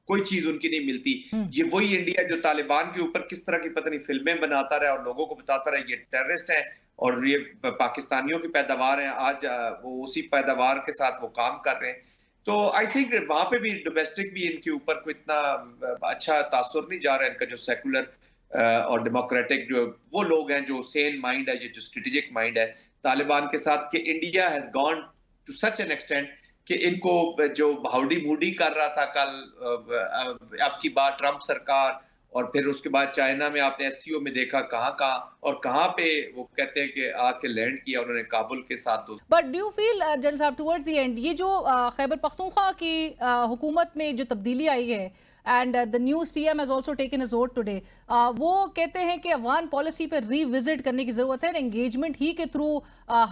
कोई चीज उनकी नहीं मिलती। ये वही इंडिया जो तालिबान के ऊपर किस तरह की पता नहीं फिल्में बनाता रहा और लोगों को बताता रहा ये टेररिस्ट हैं और ये पाकिस्तानियों की पैदावार है। आज वो उसी पैदावार के साथ वो काम कर रहे हैं। तो आई थिंक वहां पे भी डोमेस्टिक भी इनके ऊपर कोई इतना अच्छा तासुर नहीं जा रहा है। इनका जो सेकुलर और डेमोक्रेटिक जो वो लोग हैं जो सेन माइंड है, जो स्ट्रेटेजिक माइंड है तालिबान के साथ, कि India has gone to such an extent कि इनको जो हाउडी मूडी कर रहा था कल, अब की बात ट्रंप सरकार, और फिर उसके बाद चाइना में आपने SCO में देखा कहाँ पे वो कहते हैं कि आके लैंड किया उन्होंने काबुल के साथ। But do you feel general साहब टुवर्ड्स द एंड ये जो खैबर पख्तूनख्वा की हुकूमत में जो तब्दीली आई है and the new CM has also taken his vote today, वो कहते हैं कि अफगान पॉलिसी पर रीविजिट करने की जरूरत है, एंगेजमेंट ही के थ्रू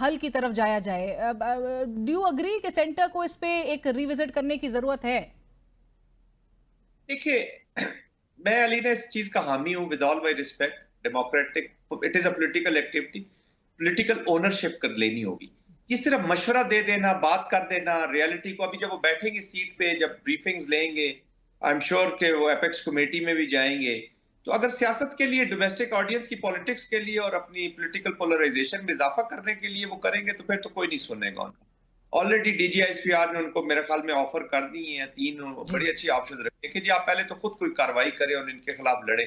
हल की तरफ जाया जाए। डू यू अग्री कि सेंटर को इस पे एक रीविजिट करने की जरूरत है? देखिए, मैं अली ने इस चीज का हामी हूं, with all my respect. Democratic, it is a political activity, political ownership कर लेनी होगी। ये सिर्फ मशवरा दे देना, बात कर देना, रियलिटी को अभी जब वो बैठेंगे सीट पे, जब ब्रीफिंग्स लेंगे, आई एम श्योर कि वो एपेक्स कमेटी में भी जाएंगे, तो अगर सियासत के लिए, डोमेस्टिक ऑडियंस की पॉलिटिक्स के लिए और अपनी पॉलिटिकल पोलराइजेशन में इजाफा करने के लिए वो करेंगे तो फिर तो कोई नहीं सुनेगा उनको। ऑलरेडी DGISPR ने उनको मेरे ख्याल में ऑफर कर दी है 3 बड़ी अच्छी ऑप्शन रखे कि जी आप पहले तो खुद कोई कार्रवाई करें और इनके खिलाफ लड़े।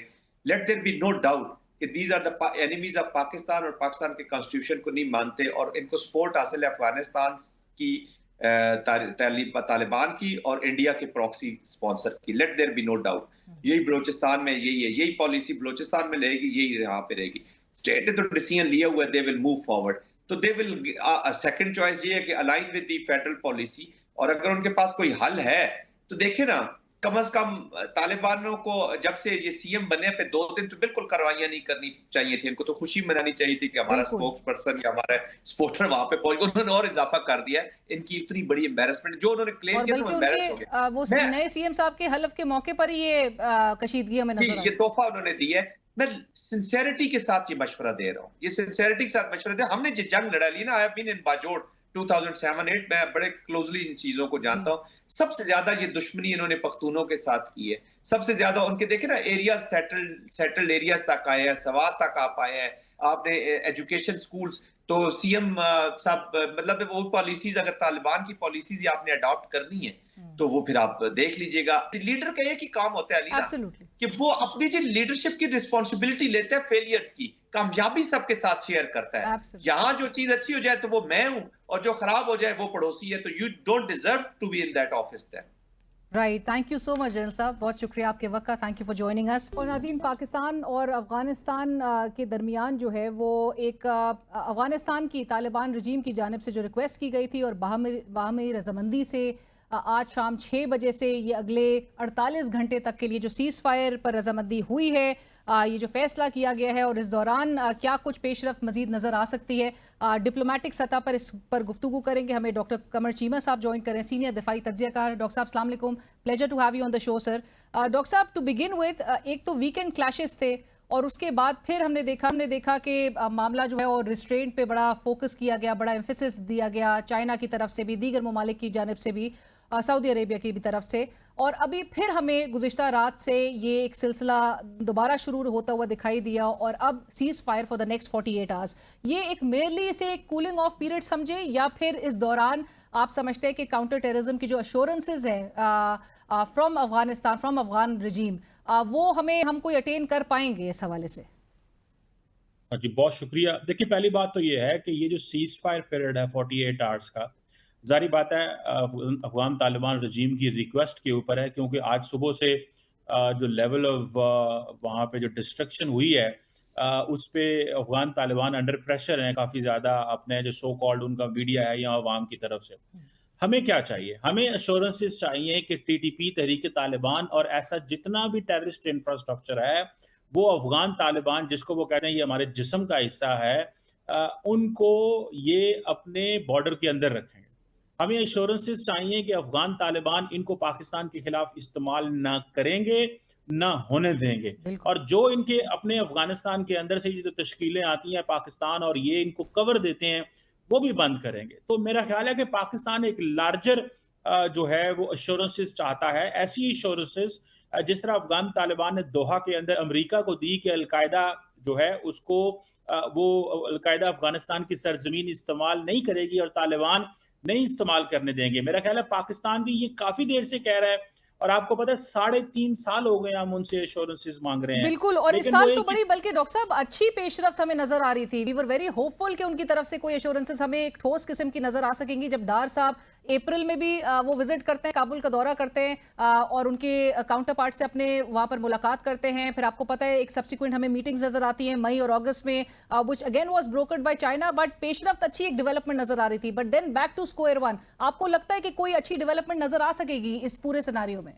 Let there be no doubt कि these are the enemies of Pakistan और पाकिस्तान के कॉन्स्टिट्यूशन को नहीं मानते और इनको सपोर्ट हासिल है अफगानिस्तान की, तालिबान की और इंडिया के प्रॉक्सी स्पॉन्सर की। Let there be no doubt, यही बलोचिस्तान में यही है, यही पॉलिसी बलोचिस्तान में रहेगी, यही यहाँ पे रहेगी। स्टेट ने तो डिसीजन लिया हुआ है, दे विल मूव फॉरवर्ड। तो दे विल, सेकंड चॉइस ये है कि align with the federal policy, और अगर उनके पास कोई हल है तो देखे ना, कम से कम तालिबानों को जब से ये CM बने पे 2 दिन तो बिल्कुल कार्रवाइयां नहीं करनी चाहिए थी, इनको तो खुशी मनानी चाहिए थी कि हमारा स्पोक्स पर्सन या हमारा सपोर्टर वहां पे पहुंच, उन्होंने और इजाफा कर दिया। इनकी इतनी बड़ी एम्बैरेसमेंट जो उन्होंने क्लेम किया था, एम्बैरेस हो गए। वो नए CM साहब के हलफ के मौके पर ही ये कशीदगी हमें नजर आई, ये तोहफा उन्होंने दिया है। मैं सिंसियरिटी के साथ ये मशवरा दे रहा हूँ, ये सिंसियरिटी के साथ मशवरा दे। हमने जो जंग लड़ा ली ना, I have been in Bajaur 2007-8, मैं बड़े क्लोजली इन चीजों को जानता हूँ। सबसे ज्यादा ये दुश्मनी इन्होंने पख्तूनों के साथ की है, सबसे ज्यादा उनके देखे ना एरिया, सेटल्ड एरियाज तक आए हैं, सवात तक आप आए हैं, आपने एजुकेशन स्कूल्स। तो CM साहब मतलब वो पॉलिसीज, अगर तालिबान की पॉलिसीज आपने अडॉप्ट करनी है तो वो फिर आप देख लीजिएगा। लीडर का एक ही काम होता है अलीना, कि वो अपनी जो लीडरशिप की रिस्पॉन्सिबिलिटी लेता है, फेलियर्स की कामयाबी सबके साथ शेयर करता है। यहाँ जो चीज अच्छी हो जाए तो वो मैं हूं, और जो खराब हो जाए वो पड़ोसी है, तो you don't deserve to be in that office there. Right, thank you so much general साहब, बहुत शुक्रिया आपके वक्त का, thank you for joining us. और नाज़रीन, पाकिस्तान और अफगानिस्तान के दरमियान जो है वो एक अफगानिस्तान की तालिबान रजीम की जानिब से जो रिक्वेस्ट की गई थी और बाहमी रजामंदी से आज शाम 6 बजे से ये अगले 48 घंटे तक के लिए जो सीज़ फायर पर रजामंदी हुई है, ये जो फैसला किया गया है, और इस दौरान क्या कुछ पेशरफ्त मजीद नज़र आ सकती है, डिप्लोमेटिक सतह पर इस पर गुफ्तगू करेंगे। हमें डॉक्टर कमर चीमा साहब ज्वाइन करें, सीनियर दिफाई तज्जियाकार। डॉक्टर साहब अस्सलाम वालेकुम, pleasure to have you on the show sir. Doctor साहब, टू बिगिन विद, एक तो वीकेंड क्लैशेस थे और उसके बाद फिर हमने देखा कि मामला जो है और रिस्ट्रेंट पे बड़ा फोकस किया गया, बड़ा एम्फेसिस दिया गया चाइना की तरफ से भी, दीगर ममालिक की जानिब से भी, सऊदी अरेबिया की भी तरफ से, और अभी फिर हमें गुज़िश्ता रात से ये एक सिलसिला दोबारा शुरू होता हुआ दिखाई दिया, और अब seize fire for the next 48 hours. ये एक मेरली से कूलिंग ऑफ पीरियड समझे, या फिर इस दौरान आप समझते हैं कि काउंटर टेररिज्म की जो अश्योरेंसेज हैं फ्रॉम अफगानिस्तान, फ्रॉम अफगान रजीम, वो हम कोई अटेन कर पाएंगे इस हवाले से? जी बहुत शुक्रिया। देखिए, पहली बात तो ये है कि ये जो सीज फायर पीरियड है 48 आवर्स का, जारी बात है अफगान तालिबान रजीम की रिक्वेस्ट के ऊपर है, क्योंकि आज सुबह से जो लेवल ऑफ वहाँ पे जो डिस्ट्रक्शन हुई है उस पे अफगान तालिबान अंडर प्रेशर हैं काफ़ी ज़्यादा, अपने जो सो कॉल्ड उनका मीडिया है या अवाम की तरफ से। हमें क्या चाहिए? हमें एश्योरेंसेस चाहिए कि टीटीपी, तहरीक तालिबान और ऐसा जितना भी टेररिस्ट इंफ्रास्ट्रक्चर है, वो अफगान तालिबान, जिसको वो कहते हैं ये हमारे जिस्म का हिस्सा है, उनको ये अपने बॉर्डर के अंदर रखेंगे। हमें एश्योरेंसेस चाहिए कि अफगान तालिबान इनको पाकिस्तान के खिलाफ इस्तेमाल ना करेंगे, ना होने देंगे। और जो इनके अपने अफगानिस्तान के अंदर से जो तश्कीलें आती हैं पाकिस्तान और ये इनको कवर देते हैं, वो भी बंद करेंगे। तो मेरा ख्याल है कि पाकिस्तान एक लार्जर जो है वो एश्योरेंसेस चाहता है, ऐसी एश्योरेंसेस जिस तरह अफगान तालिबान ने दोहा के अंदर अमेरिका को दी कि अलकायदा जो है उसको वो अलकायदा अफगानिस्तान की सरजमीन इस्तेमाल नहीं करेगी और तालिबान नहीं इस्तेमाल करने देंगे। मेरा ख्याल है पाकिस्तान भी ये काफी देर से कह रहा है, और आपको पता है 3.5 साल हो गए हम उनसे एश्योरेंसेस मांग रहे हैं। बिल्कुल, और इस साल तो बड़ी बल्कि डॉक्टर साहब अच्छी पेशरफ्त हमें नजर आ रही थी। वी वर वेरी होपफुल कि उनकी तरफ से कोई एश्योरेंसेस हमें एक ठोस किस्म की नजर आ सकेंगी। जब डार साहब अप्रैल में भी वो विजिट करते हैं, काबुल का दौरा करते हैं और उनके काउंटर पार्ट से अपने वहां पर मुलाकात करते हैं, फिर आपको पता है एक सब्सिक्वेंट हमें मीटिंग्स नजर आती हैं मई और अगस्त में, which again was brokered by China, but पेशरफ्त अच्छी एक डेवलपमेंट नजर आ रही थी। But then back to square one, आपको लगता है कि कोई अच्छी डेवलपमेंट नजर आ सकेगी इस पूरे सिनेरियो में?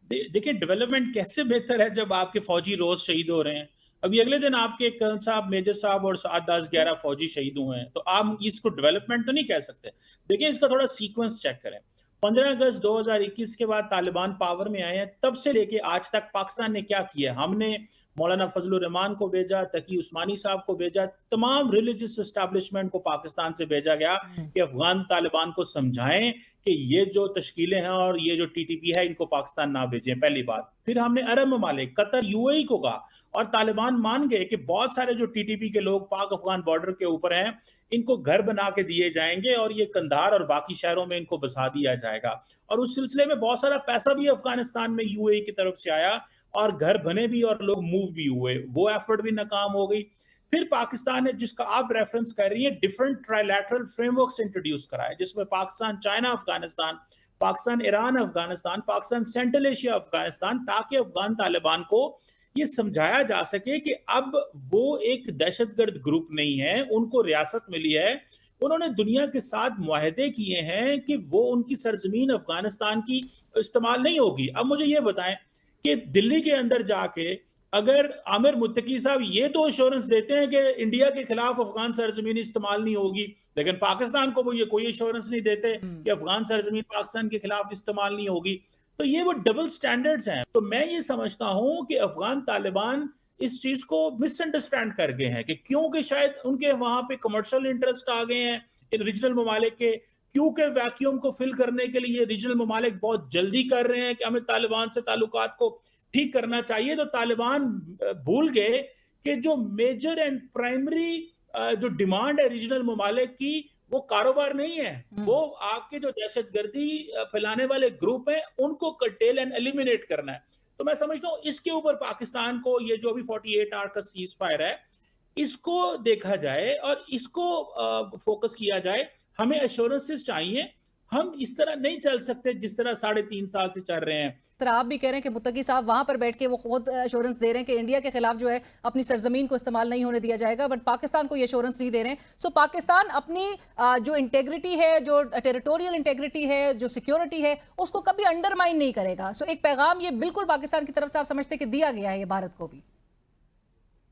देखिए, डेवलपमेंट कैसे बेहतर है जब आपके फौजी रोज शहीद हो रहे हैं। अभी अगले दिन आपके कर्नल साहब, मेजर साहब और 7-10-11 फौजी शहीद हुए हैं, तो आप इसको डेवलपमेंट तो नहीं कह सकते। देखिए, इसका थोड़ा सीक्वेंस चेक करें। 15 अगस्त 2021 के बाद तालिबान पावर में आए हैं, तब से लेके आज तक पाकिस्तान ने क्या किया? हमने मौलाना फजलुर रहमान को भेजा, तकी उस्मानी साहब को भेजा, तमाम रिलीजियस एस्टैब्लिशमेंट को पाकिस्तान से भेजा गया कि अफगान तालिबान को समझाएं कि ये जो तश्कीलें हैं और ये जो टीटीपी है इनको पाकिस्तान ना भेजें, पहली बात। फिर हमने अरब ममालिक, कतर, यूएई को कहा, और तालिबान मान गए कि बहुत सारे जो टीटीपी के लोग पाक अफगान बॉर्डर के ऊपर हैं, इनको घर बना के दिए जाएंगे और ये कंधार और बाकी शहरों में इनको बसा दिया जाएगा। और उस सिलसिले में बहुत सारा पैसा भी अफगानिस्तान में यूएई की तरफ से आया और घर बने भी और लोग मूव भी हुए, वो एफर्ट भी नाकाम हो गई। फिर पाकिस्तान ने, जिसका आप रेफरेंस कर रही है, डिफरेंट ट्राइलैटरल फ्रेमवर्क्स इंट्रोड्यूस कराए, जिसमें Pakistan, China, Afghanistan, Pakistan, Iran, Afghanistan, Pakistan, central Asia, Afghanistan, ताकि अफगान तालिबान को ये समझाया जा सके कि अब वो एक दहशतगर्द ग्रुप नहीं है, उनको रियासत मिली है, उन्होंने दुनिया के साथ मुआहदे किए हैं कि वो उनकी सरजमीन अफगानिस्तान की इस्तेमाल नहीं होगी। अब मुझे ये बताएं कि दिल्ली के अंदर जाके अगर आमिर मुत्तकी साहब ये तो एश्योरेंस देते हैं कि इंडिया के खिलाफ अफगान सरजमीन इस्तेमाल नहीं होगी, लेकिन पाकिस्तान को वो ये कोई एश्योरेंस नहीं देते कि अफगान सरजमीन पाकिस्तान के खिलाफ इस्तेमाल नहीं होगी, तो ये वो डबल स्टैंडर्ड्स हैं। तो मैं ये समझता हूं कि अफगान तालिबान इस चीज को मिसअंडरस्टैंड कर गए हैं कि क्योंकि शायद उनके वहां पे कमर्शियल इंटरेस्ट आ गए हैं इन रीजनल ममालिक के, क्योंकि वैक्यूम को फिल करने के लिए रीजनल ममालिक बहुत जल्दी कर रहे हैं कि हमें तालिबान से ताल्लुकात को ठीक करना चाहिए। तो तालिबान भूल गए कि जो मेजर एंड प्राइमरी जो डिमांड है रीजनल ममालिक की, वो कारोबार नहीं है, वो आपके जो दहशतगर्दी फैलाने वाले ग्रुप हैं उनको कर्टेल एंड एलिमिनेट करना है। तो मैं समझता हूँ इसके ऊपर पाकिस्तान को ये जो अभी 48 आवर का सीज फायर है, इसको देखा जाए और इसको फोकस किया जाए। हमें एश्योरेंसेस चाहिए, हम इस तरह नहीं चल सकते जिस तरह 3.5 साल से चल रहे हैं। सर, आप भी कह रहे हैं कि मुत्तकी साहब वहां पर बैठ के वो खुद एश्योरेंस दे रहे हैं कि इंडिया के खिलाफ जो है अपनी सरजमीन को इस्तेमाल नहीं होने दिया जाएगा, बट पाकिस्तान को ये एश्योरेंस नहीं दे रहे हैं। सो पाकिस्तान अपनी जो इंटेग्रिटी है, जो टेरिटोरियल इंटेग्रिटी है, जो सिक्योरिटी है, उसको कभी अंडरमाइन नहीं करेगा। सो एक पैगाम ये बिल्कुल पाकिस्तान की तरफ से आप समझते कि दिया गया है ये भारत को भी?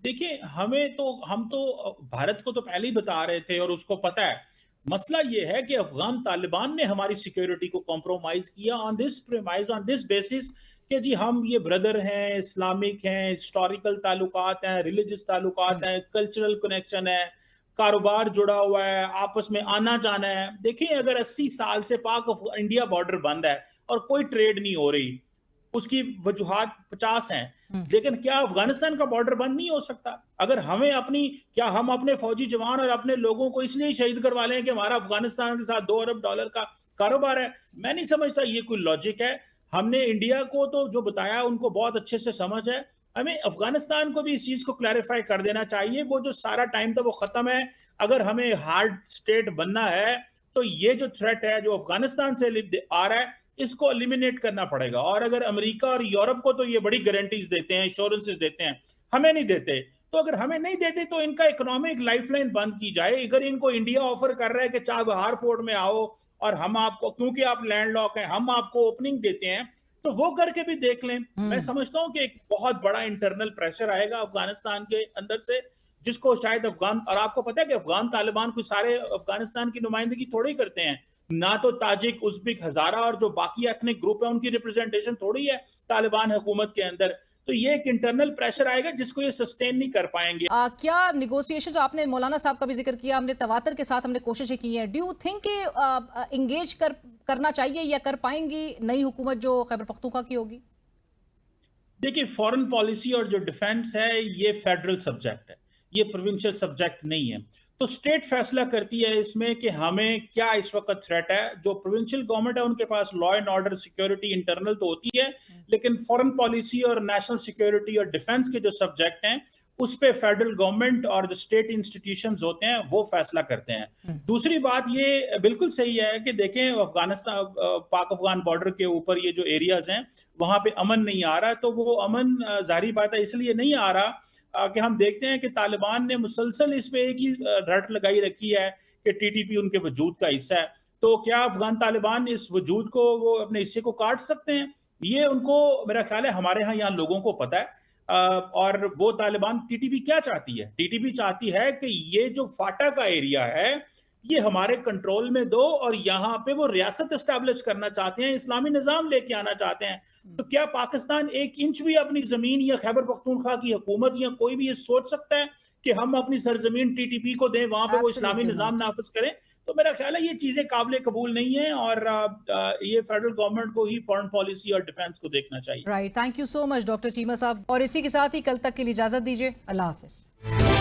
देखिए, हम तो भारत को तो पहले ही बता रहे थे और उसको पता है। मसला ये है कि अफगान तालिबान ने हमारी सिक्योरिटी को कॉम्प्रोमाइज किया on this premise, on this basis कि जी हम ये ब्रदर हैं, इस्लामिक हैं, हिस्टोरिकल ताल्लुकात हैं, रिलीजियस ताल्लुकात हैं, कल्चरल कनेक्शन है, कारोबार जुड़ा हुआ है, आपस में आना जाना है। देखिए, अगर 80 साल से पाक इंडिया बॉर्डर बंद है और कोई ट्रेड नहीं हो रही, उसकी वजूहात 50 हैं, लेकिन क्या अफगानिस्तान का बॉर्डर बंद नहीं हो सकता? अगर हमें क्या हम अपने फौजी जवान और अपने लोगों को इसलिए शहीद करवा लें कि हमारा अफगानिस्तान के साथ $2 अरब का कारोबार है? मैं नहीं समझता ये कोई लॉजिक है। हमने इंडिया को तो जो बताया उनको बहुत अच्छे से समझ है, हमें अफगानिस्तान को भी इस चीज को क्लैरिफाई कर देना चाहिए। वो जो सारा टाइम था वो खत्म है। अगर हमें हार्ड स्टेट बनना है तो ये जो थ्रेट है जो अफगानिस्तान से आ रहा है, इसको एलिमिनेट करना पड़ेगा। और अगर अमेरिका और यूरोप को तो ये बड़ी गारंटीज देते हैं, इंश्योरेंसेस देते हैं, हमें नहीं देते। तो अगर हमें नहीं देते तो इनका इकोनॉमिक लाइफलाइन बंद की जाए। अगर इनको इंडिया ऑफर कर रहा है कि चाबहार पोर्ट में आओ और हम आपको, क्योंकि आप लैंडलॉक हैं, हम आपको ओपनिंग देते हैं, तो वो करके भी देख लें। मैं समझता हूं कि एक बहुत बड़ा इंटरनल प्रेशर आएगा अफगानिस्तान के अंदर से, जिसको शायद अफगान, और आपको पता है कि अफगान तालिबान कोई सारे अफगानिस्तान की नुमाइंदगी थोड़ी करते हैं, ना तो ताजिक, उज़्बेक, हजारा और जो बाकी एथनिक ग्रुप है उनकी रिप्रेजेंटेशन थोड़ी है तालिबान हुकूमत के अंदर। तो ये एक इंटरनल प्रेशर आएगा जिसको ये सस्टेन नहीं कर पाएंगे। क्या नेगोशिएशन, आपने मौलाना साहब का भी जिक्र किया, हमने तवातर के साथ हमने कोशिशें की हैं, डू यू थिंक कि इंगेज करना चाहिए या कर पाएंगी नई हुकूमत जो खैबर पख्तूनख्वा की होगी? देखिए, फॉरेन पॉलिसी और जो डिफेंस है ये फेडरल सब्जेक्ट है, ये प्रोविंशियल सब्जेक्ट नहीं है। तो स्टेट फैसला करती है इसमें कि हमें क्या इस वक्त थ्रेट है। जो प्रोविंशियल गवर्नमेंट है उनके पास law and order, security internal तो होती है, लेकिन फॉरेन पॉलिसी और नेशनल सिक्योरिटी और डिफेंस के जो सब्जेक्ट हैं उस पे फेडरल गवर्नमेंट और जो स्टेट इंस्टीट्यूशंस होते हैं वो फैसला करते हैं। दूसरी बात ये बिल्कुल सही है कि देखें, अफगानिस्तान पाक अफगान बॉर्डर के ऊपर ये जो एरियाज हैं वहां पे अमन नहीं आ रहा। तो वो अमन जाहिर बात है इसलिए नहीं आ रहा कि हम देखते हैं कि तालिबान ने मुसलसल इस पे एक ही रट लगाई रखी है कि टीटीपी उनके वजूद का हिस्सा है। तो क्या अफगान तालिबान इस वजूद को, वो अपने हिस्से को काट सकते हैं? ये उनको, मेरा ख्याल है हमारे यहाँ लोगों को पता है। और वो तालिबान, टीटीपी क्या चाहती है? टीटीपी चाहती है कि ये जो फाटा का एरिया है ये हमारे कंट्रोल में दो, और यहाँ पे वो रियासत एस्टैब्लिश करना चाहते हैं, इस्लामी निजाम लेके आना चाहते हैं। तो क्या पाकिस्तान एक इंच भी अपनी जमीन या खैबर पख्तूनख्वा की हुकूमत या कोई भी ये सोच सकता है कि हम अपनी सरजमीन टीटीपी को दें, वहां पे वो इस्लामी निजाम नाफिज करें? तो मेरा ख्याल है ये चीजें काबिल कबूल नहीं है, और ये फेडरल गवर्नमेंट को ही फॉरेन पॉलिसी और डिफेंस को देखना चाहिए। Right, thank you so much doctor Cheema साहब, और इसी के साथ ही कल तक के लिए इजाजत दीजिए। अल्लाह हाफिज।